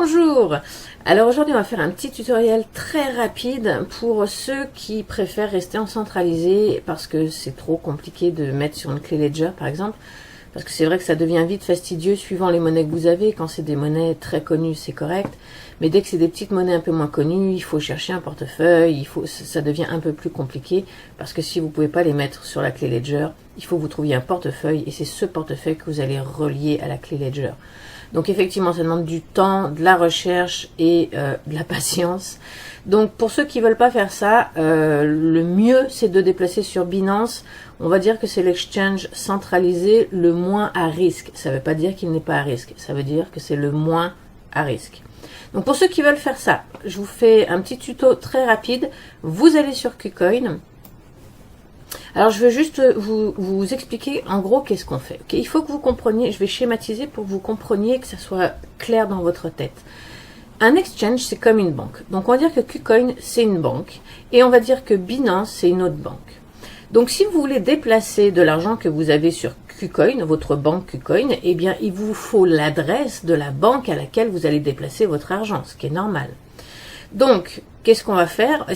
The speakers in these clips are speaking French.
Bonjour. Alors aujourd'hui on va faire un petit tutoriel très rapide pour ceux qui préfèrent rester en centralisé parce que c'est trop compliqué de mettre sur une clé Ledger par exemple, parce que c'est vrai que ça devient vite fastidieux suivant les monnaies que vous avez. Quand c'est des monnaies très connues c'est correct, mais dès que c'est des petites monnaies un peu moins connues, il faut chercher un portefeuille, ça devient un peu plus compliqué parce que si vous pouvez pas les mettre sur la clé Ledger, il faut que vous trouviez un portefeuille et c'est ce portefeuille que vous allez relier à la clé Ledger. Donc effectivement, ça demande du temps, de la recherche et de la patience. Donc pour ceux qui veulent pas faire ça, le mieux c'est de déplacer sur Binance. On va dire que c'est l'exchange centralisé le moins à risque. Ça ne veut pas dire qu'il n'est pas à risque, ça veut dire que c'est le moins à risque. Donc pour ceux qui veulent faire ça, je vous fais un petit tuto très rapide. Vous allez sur KuCoin. Alors je veux juste vous expliquer en gros qu'est-ce qu'on fait. Okay, il faut que vous compreniez, je vais schématiser pour que vous compreniez, que ça soit clair dans votre tête. Un exchange c'est comme une banque. Donc on va dire que KuCoin c'est une banque et on va dire que Binance c'est une autre banque. Donc si vous voulez déplacer de l'argent que vous avez sur KuCoin, votre banque KuCoin, eh bien il vous faut l'adresse de la banque à laquelle vous allez déplacer votre argent, ce qui est normal. Donc, qu'est-ce qu'on va faire?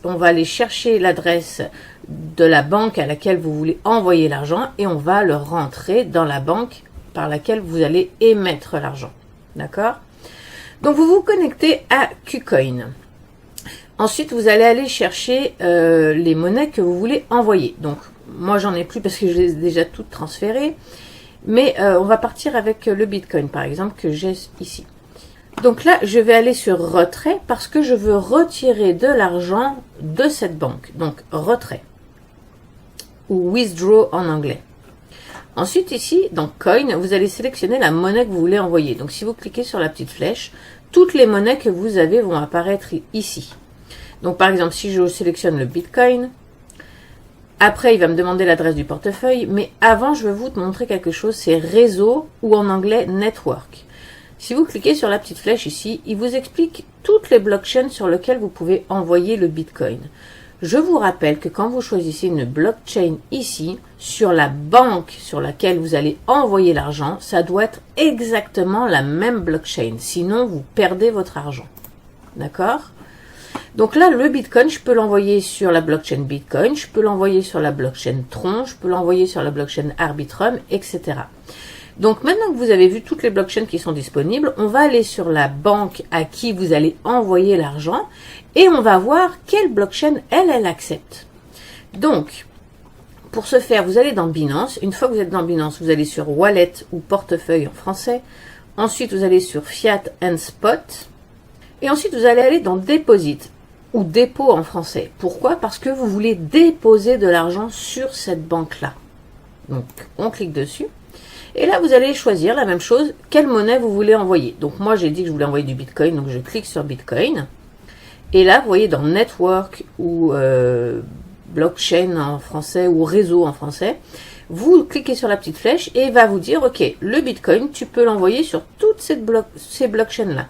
On va aller chercher l'adresse de la banque à laquelle vous voulez envoyer l'argent et on va le rentrer dans la banque par laquelle vous allez émettre l'argent. D'accord? Donc, vous vous connectez à KuCoin. Ensuite, vous allez aller chercher les monnaies que vous voulez envoyer. Donc, moi, j'en ai plus parce que je les ai déjà toutes transférées. Mais on va partir avec le Bitcoin, par exemple, que j'ai ici. Donc là, je vais aller sur retrait parce que je veux retirer de l'argent de cette banque. Donc retrait ou withdraw en anglais. Ensuite ici, dans coin, vous allez sélectionner la monnaie que vous voulez envoyer. Donc si vous cliquez sur la petite flèche, toutes les monnaies que vous avez vont apparaître ici. Donc par exemple, si je sélectionne le Bitcoin, après il va me demander l'adresse du portefeuille, mais avant je vais vous montrer quelque chose, c'est réseau ou en anglais network. Si vous cliquez sur la petite flèche ici, il vous explique toutes les blockchains sur lesquelles vous pouvez envoyer le Bitcoin. Je vous rappelle que quand vous choisissez une blockchain ici, sur la banque sur laquelle vous allez envoyer l'argent, ça doit être exactement la même blockchain. Sinon, vous perdez votre argent. D'accord? Donc là, le Bitcoin, je peux l'envoyer sur la blockchain Bitcoin, je peux l'envoyer sur la blockchain Tron, je peux l'envoyer sur la blockchain Arbitrum, etc. Donc maintenant que vous avez vu toutes les blockchains qui sont disponibles, on va aller sur la banque à qui vous allez envoyer l'argent et on va voir quelle blockchain elle accepte. Donc, pour ce faire, vous allez dans Binance. Une fois que vous êtes dans Binance, vous allez sur Wallet ou portefeuille en français. Ensuite, vous allez sur Fiat and Spot. Et ensuite, vous allez aller dans Deposit ou dépôt en français. Pourquoi? Parce que vous voulez déposer de l'argent sur cette banque-là. Donc, on clique dessus. Et là, vous allez choisir la même chose, quelle monnaie vous voulez envoyer. Donc moi, j'ai dit que je voulais envoyer du Bitcoin, donc je clique sur Bitcoin. Et là, vous voyez dans Network ou Blockchain en français ou Réseau en français, vous cliquez sur la petite flèche et il va vous dire, ok, le Bitcoin, tu peux l'envoyer sur toutes ces blockchains-là.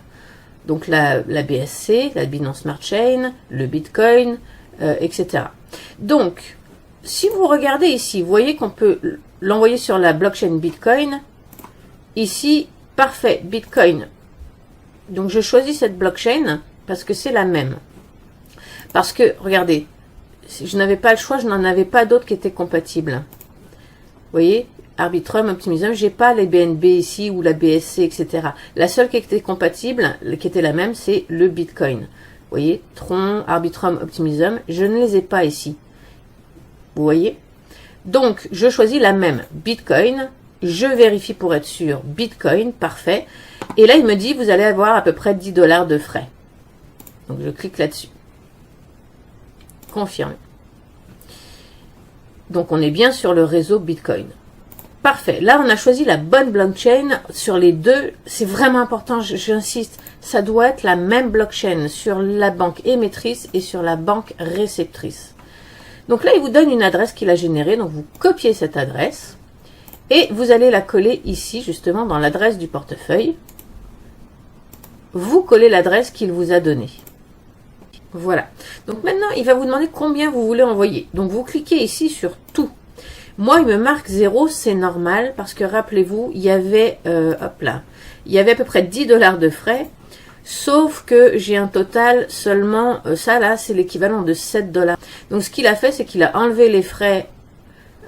Donc la BSC, la Binance Smart Chain, le Bitcoin, etc. Donc, si vous regardez ici, vous voyez qu'on peut l'envoyer sur la blockchain Bitcoin. Ici, parfait, Bitcoin. Donc, je choisis cette blockchain parce que c'est la même. Parce que, regardez, je n'avais pas le choix, je n'en avais pas d'autres qui étaient compatibles. Vous voyez, Arbitrum, Optimism, j'ai pas les BNB ici ou la BSC, etc. La seule qui était compatible, qui était la même, c'est le Bitcoin. Vous voyez, Tron, Arbitrum, Optimism, je ne les ai pas ici. Vous voyez? Donc, je choisis la même, Bitcoin, je vérifie pour être sûr, Bitcoin, parfait. Et là, il me dit, vous allez avoir à peu près 10 $ de frais. Donc, je clique là-dessus. Confirmer. Donc, on est bien sur le réseau Bitcoin. Parfait. Là, on a choisi la bonne blockchain sur les deux. C'est vraiment important, j'insiste, ça doit être la même blockchain sur la banque émettrice et sur la banque réceptrice. Donc là, il vous donne une adresse qu'il a générée. Donc, vous copiez cette adresse et vous allez la coller ici, justement, dans l'adresse du portefeuille. Vous collez l'adresse qu'il vous a donnée. Voilà. Donc maintenant, il va vous demander combien vous voulez envoyer. Donc, vous cliquez ici sur tout. Moi, il me marque 0, c'est normal parce que rappelez-vous, il y avait, hop là, il y avait à peu près 10 $ de frais. Sauf que j'ai un total seulement, ça là, c'est l'équivalent de 7 $. Donc ce qu'il a fait, c'est qu'il a enlevé les frais,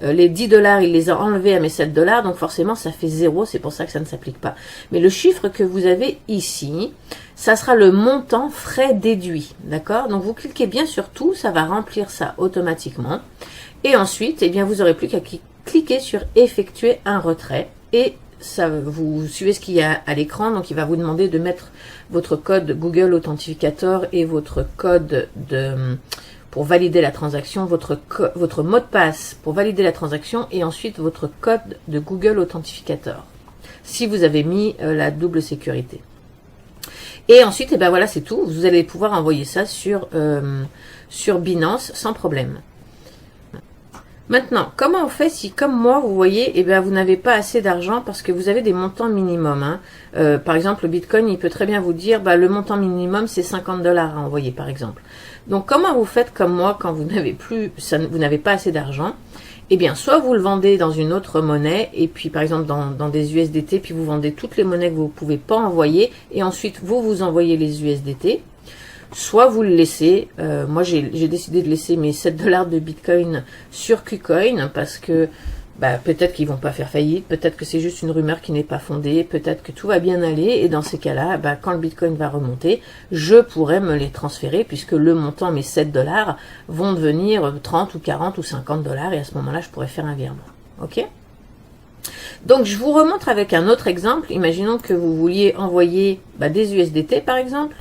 les 10 $, il les a enlevés à mes 7 $, donc forcément ça fait 0, c'est pour ça que ça ne s'applique pas. Mais le chiffre que vous avez ici, ça sera le montant frais déduit, d'accord? Donc vous cliquez bien sur tout, ça va remplir ça automatiquement. Et ensuite, eh bien, vous n'aurez plus qu'à cliquer sur effectuer un retrait et ça, vous suivez ce qu'il y a à l'écran. Donc il va vous demander de mettre votre code Google Authenticator et votre code pour valider la transaction, votre mot de passe pour valider la transaction et ensuite votre code de Google Authenticator si vous avez mis la double sécurité. Et ensuite, eh ben voilà, c'est tout. Vous allez pouvoir envoyer ça sur Binance sans problème. Maintenant, comment on fait si, comme moi, vous voyez, eh bien, vous n'avez pas assez d'argent parce que vous avez des montants minimums, hein. Par exemple, le Bitcoin, il peut très bien vous dire, bah, le montant minimum, c'est 50 $ à envoyer, par exemple. Donc, comment vous faites comme moi quand vous n'avez vous n'avez pas assez d'argent? Eh bien, soit vous le vendez dans une autre monnaie, et puis, par exemple, dans des USDT, puis vous vendez toutes les monnaies que vous ne pouvez pas envoyer, et ensuite, vous envoyez les USDT. Soit vous le laissez, moi j'ai décidé de laisser mes 7 $ de Bitcoin sur KuCoin parce que bah, peut-être qu'ils vont pas faire faillite, peut-être que c'est juste une rumeur qui n'est pas fondée, peut-être que tout va bien aller et dans ces cas-là, bah, quand le Bitcoin va remonter, je pourrais me les transférer puisque le montant, mes 7 $ vont devenir 30 ou 40 ou 50 $ et à ce moment-là, je pourrais faire un virement. Ok ? Donc je vous remontre avec un autre exemple. Imaginons que vous vouliez envoyer des USDT par exemple.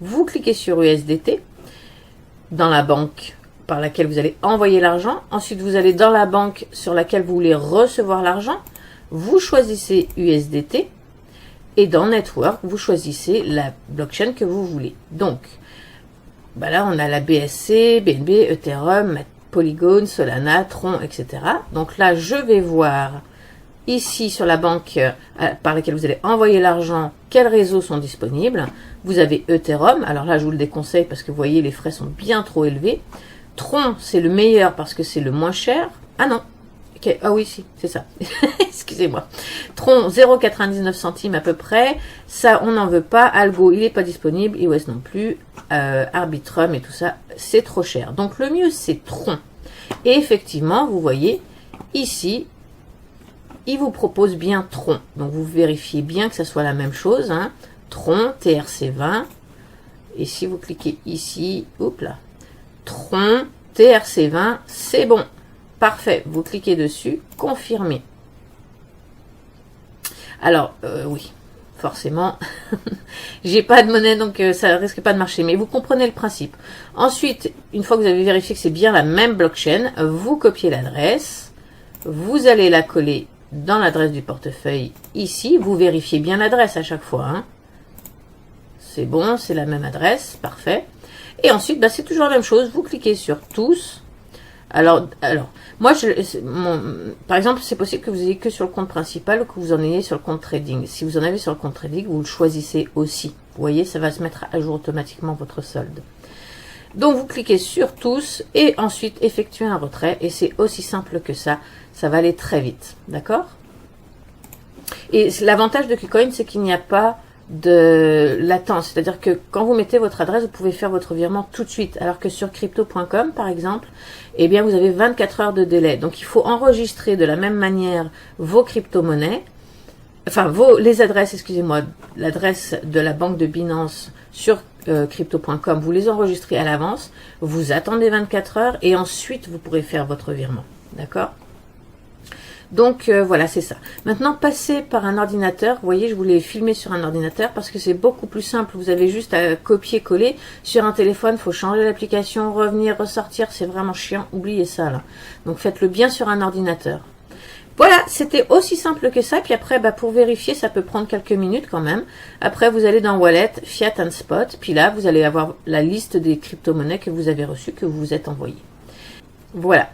Vous cliquez sur USDT dans la banque par laquelle vous allez envoyer l'argent. Ensuite, vous allez dans la banque sur laquelle vous voulez recevoir l'argent. Vous choisissez USDT et dans Network, vous choisissez la blockchain que vous voulez. Donc, là, on a la BSC, BNB, Ethereum, Polygon, Solana, Tron, etc. Donc là, je vais voir ici sur la banque par laquelle vous allez envoyer l'argent, quels réseaux sont disponibles. Vous avez Ethereum, alors là je vous le déconseille parce que vous voyez les frais sont bien trop élevés. Tron c'est le meilleur parce que c'est le moins cher. Ah non, okay. Ah oui si, c'est ça, excusez-moi. Tron 0,99 centimes à peu près, ça on n'en veut pas. Algo il n'est pas disponible, iOS non plus, Arbitrum et tout ça c'est trop cher. Donc le mieux c'est Tron. Et effectivement vous voyez ici, il vous propose bien Tron. Donc vous vérifiez bien que ça soit la même chose, hein. Tron, TRC20. Et si vous cliquez ici, hop là, Tron, TRC20, c'est bon. Parfait. Vous cliquez dessus, confirmer. Alors, oui, forcément, j'ai pas de monnaie, donc ça risque pas de marcher. Mais vous comprenez le principe. Ensuite, une fois que vous avez vérifié que c'est bien la même blockchain, vous copiez l'adresse. Vous allez la coller dans l'adresse du portefeuille ici. Vous vérifiez bien l'adresse à chaque fois, hein. C'est bon, c'est la même adresse, parfait. Et ensuite, c'est toujours la même chose. Vous cliquez sur tous. Alors moi, par exemple, c'est possible que vous ayez que sur le compte principal ou que vous en ayez sur le compte trading. Si vous en avez sur le compte trading, vous le choisissez aussi. Vous voyez, ça va se mettre à jour automatiquement votre solde. Donc, vous cliquez sur tous et ensuite effectuer un retrait. Et c'est aussi simple que ça. Ça va aller très vite. D'accord? Et l'avantage de KuCoin, c'est qu'il n'y a pas de latence, c'est-à-dire que quand vous mettez votre adresse, vous pouvez faire votre virement tout de suite, alors que sur crypto.com par exemple, eh bien vous avez 24 heures de délai. Donc il faut enregistrer de la même manière vos crypto-monnaies, enfin les adresses, excusez-moi, l'adresse de la banque de Binance sur crypto.com, vous les enregistrez à l'avance, vous attendez 24 heures et ensuite vous pourrez faire votre virement. D'accord ? Donc voilà, c'est ça. Maintenant, passez par un ordinateur. Vous voyez, je voulais filmer sur un ordinateur parce que c'est beaucoup plus simple. Vous avez juste à copier-coller. Sur un téléphone, il faut changer l'application, revenir, ressortir. C'est vraiment chiant. Oubliez ça, là. Donc faites-le bien sur un ordinateur. Voilà, c'était aussi simple que ça. Puis après, pour vérifier, ça peut prendre quelques minutes quand même. Après, vous allez dans Wallet, Fiat and Spot. Puis là, vous allez avoir la liste des crypto-monnaies que vous avez reçues, que vous vous êtes envoyées. Voilà.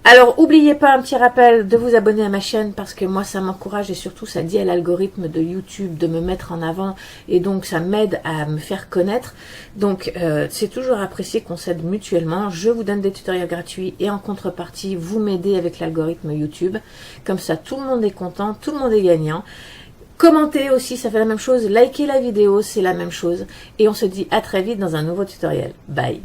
Alors, n'oubliez pas un petit rappel de vous abonner à ma chaîne parce que moi, ça m'encourage et surtout, ça dit à l'algorithme de YouTube de me mettre en avant et donc, ça m'aide à me faire connaître. Donc, c'est toujours apprécié qu'on s'aide mutuellement. Je vous donne des tutoriels gratuits et en contrepartie, vous m'aidez avec l'algorithme YouTube. Comme ça, tout le monde est content, tout le monde est gagnant. Commentez aussi, ça fait la même chose. Likez la vidéo, c'est la même chose. Et on se dit à très vite dans un nouveau tutoriel. Bye.